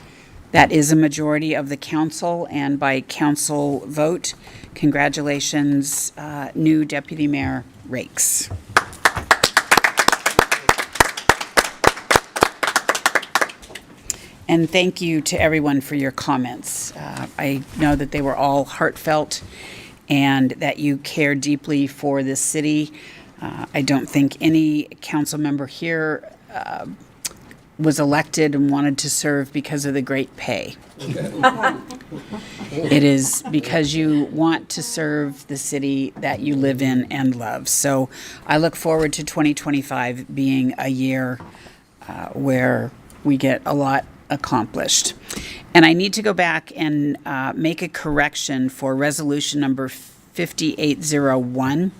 That is a majority of the council, and by council vote, congratulations, new Deputy Mayor Rakes. And thank you to everyone for your comments. I know that they were all heartfelt and that you care deeply for this city. I don't think any council member here was elected and wanted to serve because of the great pay. It is because you want to serve the city that you live in and love. So I look forward to 2025 being a year where we get a lot accomplished. And I need to go back and make a correction for resolution number 5801.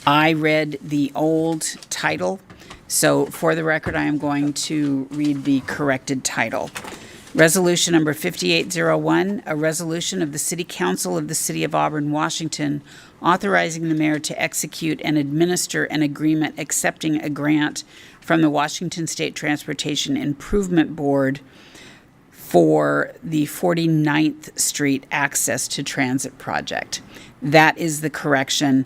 I read the old title, so for the record, I am going to read the corrected title. Resolution number 5801, a resolution of the City Council of the City of Auburn, Washington, authorizing the mayor to execute and administer an agreement accepting a grant from the Washington State Transportation Improvement Board for the 49th Street Access to Transit Project. That is the correction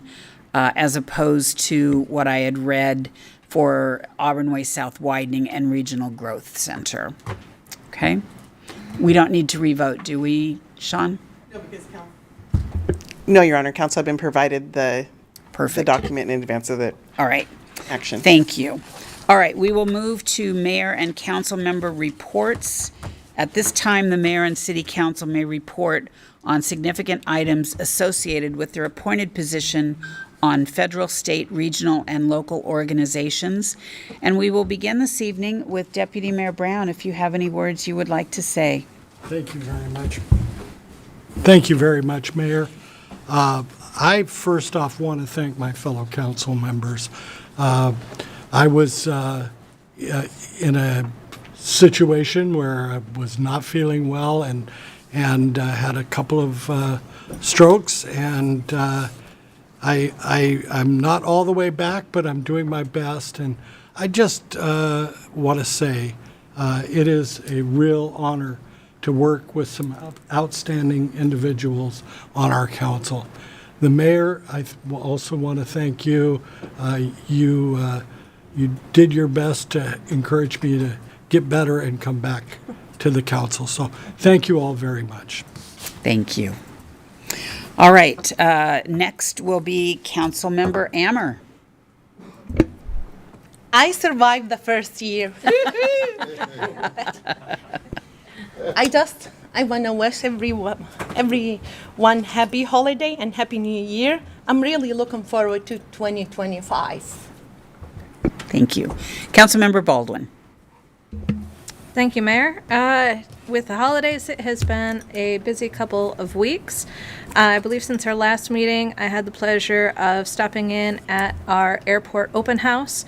as opposed to what I had read for Auburn Way South Widening and Regional Growth Center. Okay? We don't need to revote, do we, Sean? No, Your Honor, council have been provided the Perfect. document in advance of the All right. action. Thank you. All right, we will move to mayor and council member reports. At this time, the mayor and city council may report on significant items associated with their appointed position on federal, state, regional, and local organizations. And we will begin this evening with Deputy Mayor Brown, if you have any words you would like to say. Thank you very much. Thank you very much, Mayor. I first off want to thank my fellow council members. I was in a situation where I was not feeling well, and and had a couple of strokes, and I'm not all the way back, but I'm doing my best. And I just want to say it is a real honor to work with some outstanding individuals on our council. The mayor, also want to thank you. You did your best to encourage me to get better and come back to the council. So thank you all very much. Thank you. All right, next will be Councilmember Ammer. I survived the first year. I want to wish everyone happy holiday and happy new year. I'm really looking forward to 2025. Thank you. Councilmember Baldwin. Thank you, Mayor. With the holidays, it has been a busy couple of weeks. I believe since our last meeting, I had the pleasure of stopping in at our airport open house,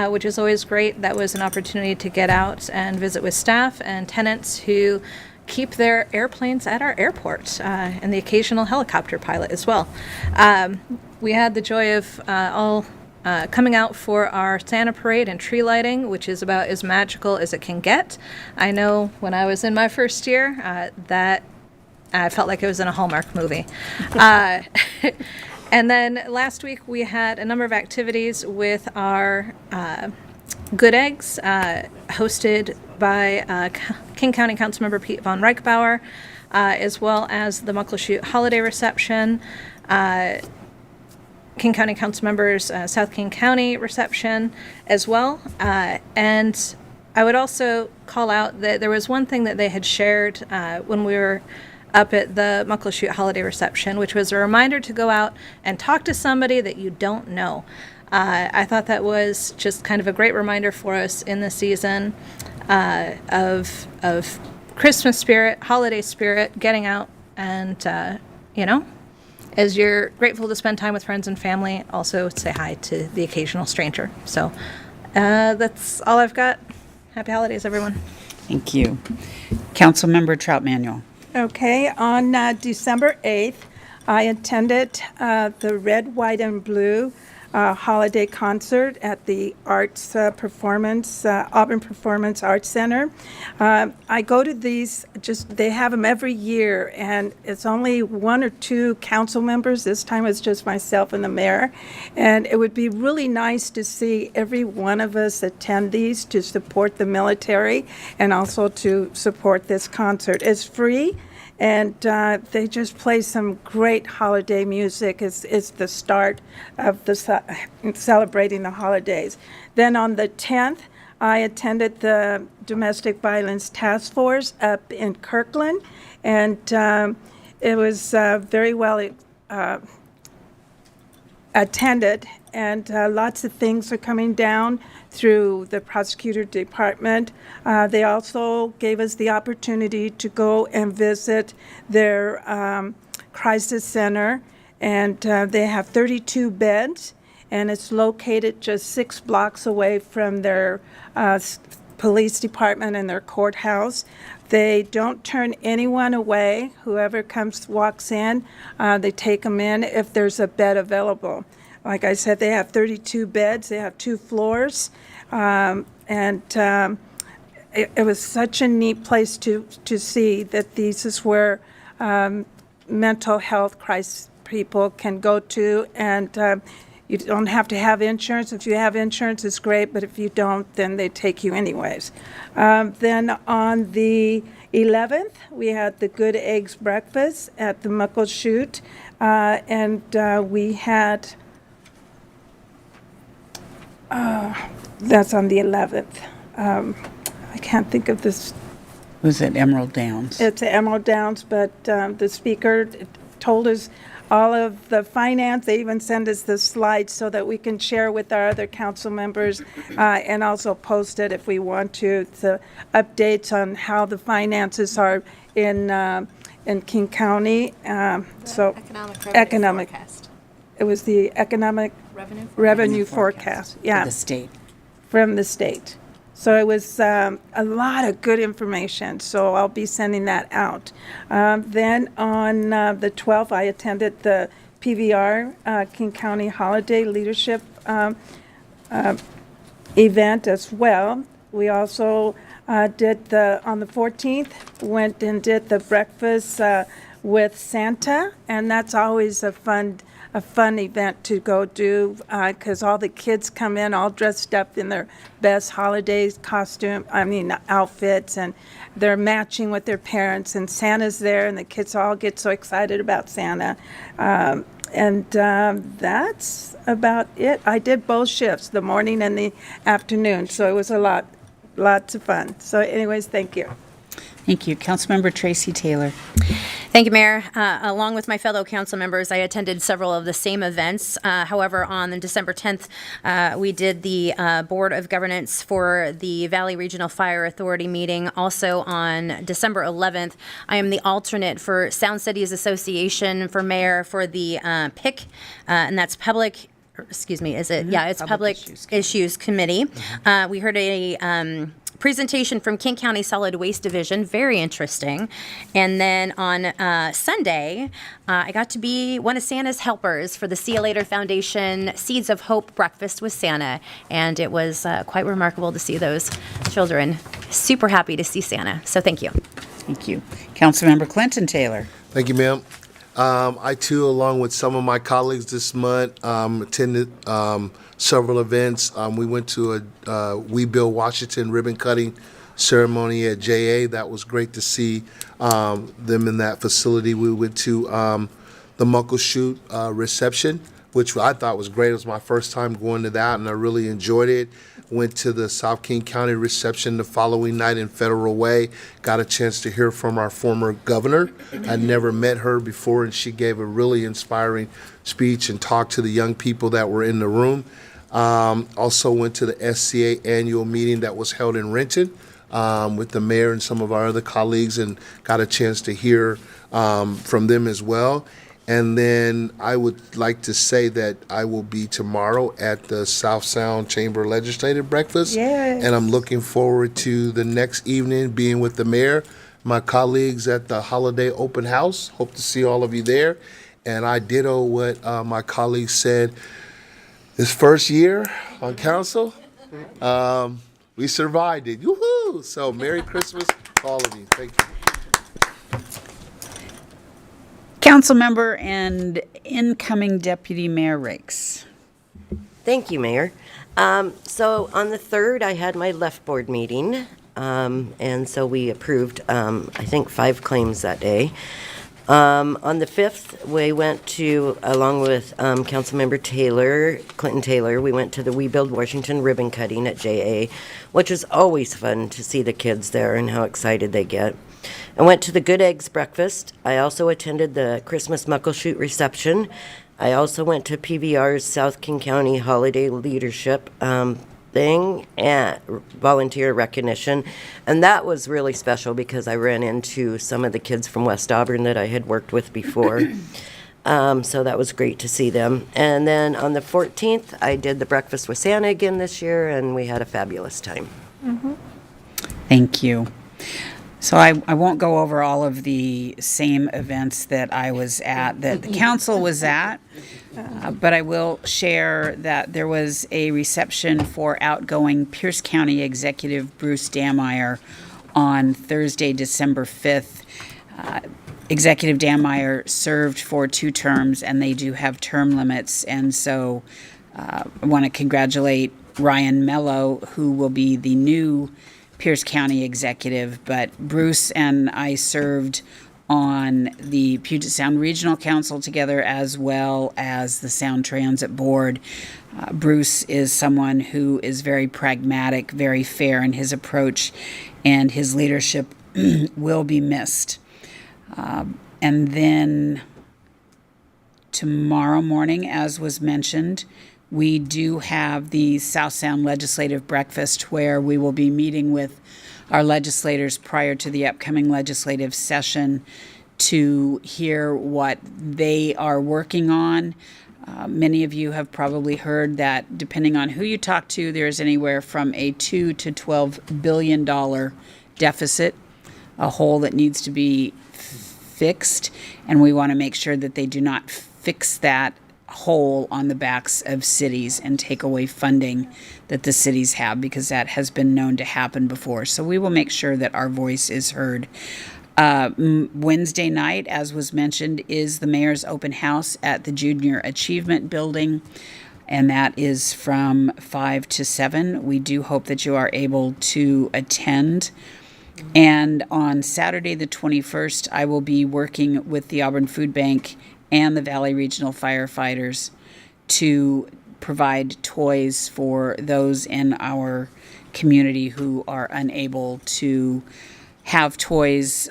which is always great. That was an opportunity to get out and visit with staff and tenants who keep their airplanes at our airport, and the occasional helicopter pilot as well. We had the joy of all coming out for our Santa Parade and tree lighting, which is about as magical as it can get. I know when I was in my first year, that I felt like it was in a Hallmark movie. And then last week we had a number of activities with our Good Eggs, hosted by King County Councilmember Pete Von Reichbauer, as well as the Muckleshoot Holiday Reception, King County Council members, South King County reception as well. And I would also call out that there was one thing that they had shared when we were up at the Muckleshoot Holiday Reception, which was a reminder to go out and talk to somebody that you don't know. I thought that was just kind of a great reminder for us in the season of Christmas spirit, holiday spirit, getting out and, as you're grateful to spend time with friends and family, also say hi to the occasional stranger. So that's all I've got. Happy holidays, everyone. Thank you. Councilmember Trout Manuel. Okay, on December 8th, I attended the Red, White, and Blue holiday concert at the Arts Performance, Auburn Performance Arts Center. I go to these, they have them every year, and it's only one or two council members. This time it's just myself and the mayor. And it would be really nice to see every one of us attend these to support the military and also to support this concert. It's free. And they just play some great holiday music. It's the start of the celebrating the holidays. Then on the 10th, I attended the Domestic Violence Task Force up in Kirkland, and it was very well attended, and lots of things are coming down through the prosecutor department. They also gave us the opportunity to go and visit their crisis center, and they have 32 beds, and it's located just 6 blocks away from their police department and their courthouse. They don't turn anyone away. Whoever walks in, they take them in if there's a bed available. Like I said, they have 32 beds. They have 2 floors. It was such a neat place to see that this is where mental health crisis people can go to, and you don't have to have insurance. If you have insurance, it's great, but if you don't, then they take you anyways. Then on the 11th, we had the Good Eggs breakfast at the Muckleshoot, and we had... that's on the 11th. I can't think of this. Was it Emerald Downs? It's Emerald Downs, but the speaker told us all of the finance. They even send us the slides so that we can share with our other council members and also post it if we want to. The updates on how the finances are in King County. Economic forecast. It was the economic revenue forecast. Yeah. For the state. From the state. So it was a lot of good information, so I'll be sending that out. Then on the 12th, I attended the PVR, King County Holiday Leadership event as well. We also did on the 14th, went and did the breakfast with Santa, and that's always a fun event to go do, because all the kids come in all dressed up in their best holidays outfits, and they're matching with their parents, and Santa's there, and the kids all get so excited about Santa. That's about it. I did both shifts, the morning and the afternoon, so it was lots of fun. So anyways, thank you. Thank you. Councilmember Tracy Taylor. Thank you, Mayor. Along with my fellow council members, I attended several of the same events. However, on December 10th, we did the Board of Governance for the Valley Regional Fire Authority meeting. Also on December 11th, I am the alternate for Sound Cities Association for Mayor for the PIC, and that's Public. Excuse me, is it? Yeah, it's Public Issues Committee. We heard a presentation from King County Solid Waste Division, very interesting. And then on Sunday, I got to be one of Santa's helpers for the See You Later Foundation Seeds of Hope Breakfast with Santa. And it was quite remarkable to see those children super happy to see Santa. So thank you. Thank you. Councilmember Clinton Taylor. Thank you, ma'am. I too, along with some of my colleagues this month, attended several events. We went to a We Build Washington ribbon cutting ceremony at JA. That was great to see them in that facility. We went to the Muckleshoot reception, which I thought was great. It was my first time going to that, and I really enjoyed it. Went to the South King County reception the following night in Federal Way. Got a chance to hear from our former governor. I'd never met her before, and she gave a really inspiring speech and talked to the young people that were in the room. Also went to the SCA annual meeting that was held in Renton with the mayor and some of our other colleagues, and got a chance to hear from them as well. And then I would like to say that I will be tomorrow at the South Sound Chamber Legislative Breakfast. Yes. And I'm looking forward to the next evening being with the mayor, my colleagues at the Holiday Open House. Hope to see all of you there. And I ditto what my colleagues said. This first year on council, we survived it. Yoo-hoo! So Merry Christmas to all of you. Thank you. Councilmember and incoming Deputy Mayor Rakes. Thank you, Mayor. So on the 3rd, I had my left board meeting, and so we approved, I think, 5 claims that day. On the 5th, we went to, along with Councilmember Taylor, Clinton Taylor, we went to the We Build Washington ribbon cutting at JA, which is always fun to see the kids there and how excited they get. I went to the Good Eggs breakfast. I also attended the Christmas Muckleshoot reception. I also went to PVR's South King County Holiday Leadership thing and volunteer recognition. And that was really special because I ran into some of the kids from West Auburn that I had worked with before. So that was great to see them. And then on the 14th, I did the Breakfast with Santa again this year, and we had a fabulous time. Mm-hmm. Thank you. So I won't go over all of the same events that I was at, that the council was at, but I will share that there was a reception for outgoing Pierce County Executive Bruce Dameyer on Thursday, December 5th. Executive Dameyer served for 2 terms, and they do have term limits, and so I want to congratulate Ryan Mello, who will be the new Pierce County executive, but Bruce and I served on the Puget Sound Regional Council together, as well as the Sound Transit Board. Bruce is someone who is very pragmatic, very fair in his approach, and his leadership will be missed. And then tomorrow morning, as was mentioned, we do have the South Sound Legislative Breakfast, where we will be meeting with our legislators prior to the upcoming legislative session to hear what they are working on. Many of you have probably heard that depending on who you talk to, there's anywhere from a $2 to $12 billion deficit, a hole that needs to be fixed, and we want to make sure that they do not fix that hole on the backs of cities and take away funding that the cities have, because that has been known to happen before. So we will make sure that our voice is heard. Wednesday night, as was mentioned, is the mayor's open house at the Junior Achievement Building, and that is from 5 to 7. We do hope that you are able to attend. And on Saturday, the 21st, I will be working with the Auburn Food Bank and the Valley Regional Firefighters to provide toys for those in our community who are unable to have toys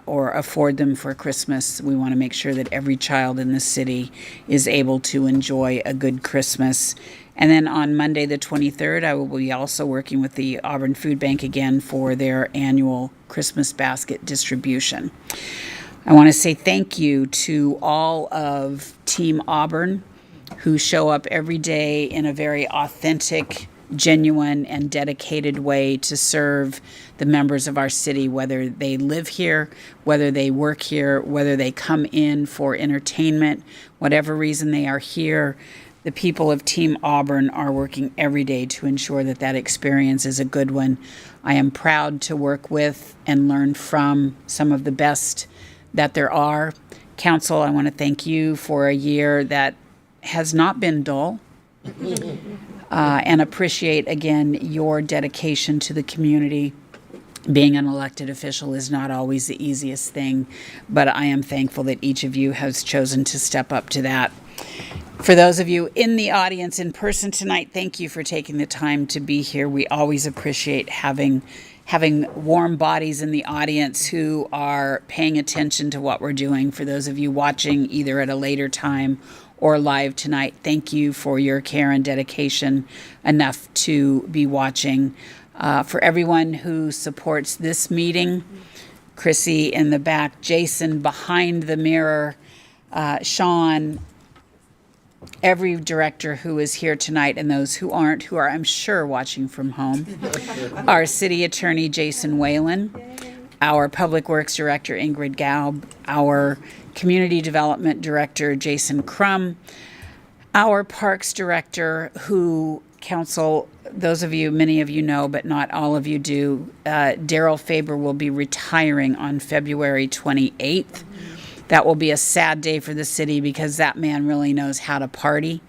or afford them for Christmas. We want to make sure that every child in the city is able to enjoy a good Christmas. And then on Monday, the 23rd, I will be also working with the Auburn Food Bank again for their annual Christmas basket distribution. I want to say thank you to all of Team Auburn who show up every day in a very authentic, genuine, and dedicated way to serve the members of our city, whether they live here, whether they work here, whether they come in for entertainment, whatever reason they are here. The people of Team Auburn are working every day to ensure that that experience is a good one. I am proud to work with and learn from some of the best that there are. Council, I want to thank you for a year that has not been dull. And appreciate, again, your dedication to the community. Being an elected official is not always the easiest thing, but I am thankful that each of you has chosen to step up to that. For those of you in the audience in person tonight, thank you for taking the time to be here. We always appreciate having warm bodies in the audience who are paying attention to what we're doing. For those of you watching either at a later time or live tonight, thank you for your care and dedication enough to be watching. For everyone who supports this meeting, Chrissy in the back, Jason behind the mirror, Sean, every director who is here tonight and those who aren't, who are, I'm sure, watching from home, our city attorney, Jason Whalen, our public works director, Ingrid Gaub, our community development director, Jason Crum, our parks director, who, council, those of you, many of you know, but not all of you do, Daryl Faber will be retiring on February 28th. That will be a sad day for the city because that man really knows how to party.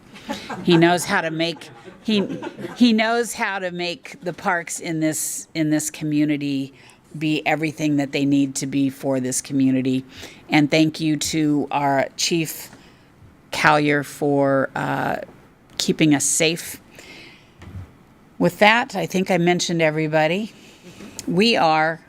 He knows how to make he knows how to make the parks in this community be everything that they need to be for this community. And thank you to our Chief Collier for keeping us safe. With that, I think I mentioned everybody. We are